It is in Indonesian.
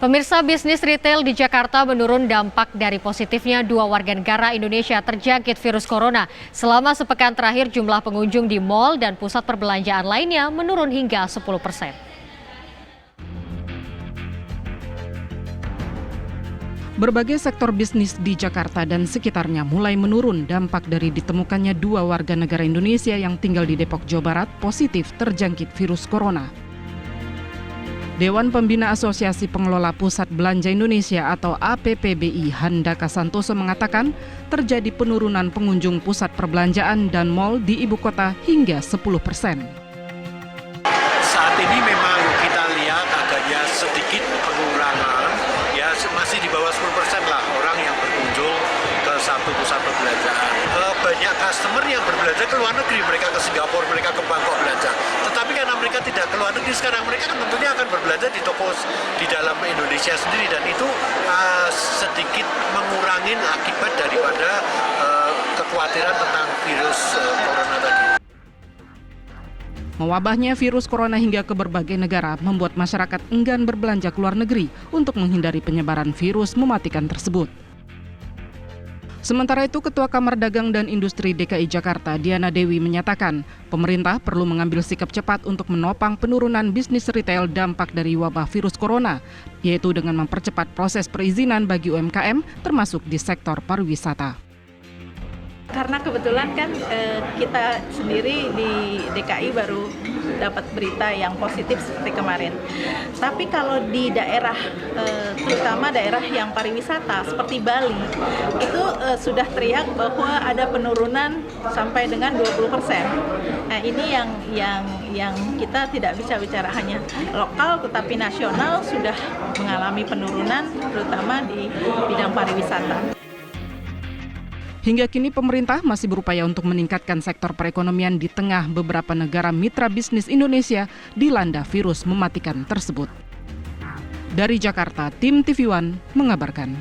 Pemirsa, bisnis retail di Jakarta menurun dampak dari positifnya 2 warga negara Indonesia terjangkit virus corona. Selama sepekan terakhir jumlah pengunjung di mal dan pusat perbelanjaan lainnya menurun hingga 10%. Berbagai sektor bisnis di Jakarta dan sekitarnya mulai menurun dampak dari ditemukannya 2 warga negara Indonesia yang tinggal di Depok, Jawa Barat positif terjangkit virus corona. Dewan Pembina Asosiasi Pengelola Pusat Belanja Indonesia atau APPBI Handaka Santoso mengatakan terjadi penurunan pengunjung pusat perbelanjaan dan mal di ibu kota hingga 10%. Saat ini memang kita lihat adanya sedikit pengurangan, ya masih di bawah 10% lah orang yang berkunjung ke satu pusat perbelanjaan. Banyak customer yang berbelanja ke luar negeri, mereka ke Singapura, mereka ke Bangkok belanja. Tetapi karena mereka tidak ke luar negeri sekarang, mereka kan tentunya akan berbelanja di toko di dalam Indonesia sendiri, dan itu sedikit mengurangi akibat daripada kekhawatiran tentang virus corona tadi. Mewabahnya virus corona hingga ke berbagai negara membuat masyarakat enggan berbelanja ke luar negeri untuk menghindari penyebaran virus mematikan tersebut. Sementara itu, Ketua Kamar Dagang dan Industri DKI Jakarta, Diana Dewi, menyatakan pemerintah perlu mengambil sikap cepat untuk menopang penurunan bisnis retail dampak dari wabah virus corona, yaitu dengan mempercepat proses perizinan bagi UMKM, termasuk di sektor pariwisata. Karena kebetulan kan kita sendiri di DKI baru dapat berita yang positif seperti kemarin. Tapi kalau di daerah, terutama daerah yang pariwisata seperti Bali, itu sudah teriak bahwa ada penurunan sampai dengan 20%. Nah, ini yang kita tidak bisa bicara hanya lokal, tetapi nasional sudah mengalami penurunan, terutama di bidang pariwisata. Hingga kini pemerintah masih berupaya untuk meningkatkan sektor perekonomian di tengah beberapa negara mitra bisnis Indonesia dilanda virus mematikan tersebut. Dari Jakarta, tim TV One mengabarkan.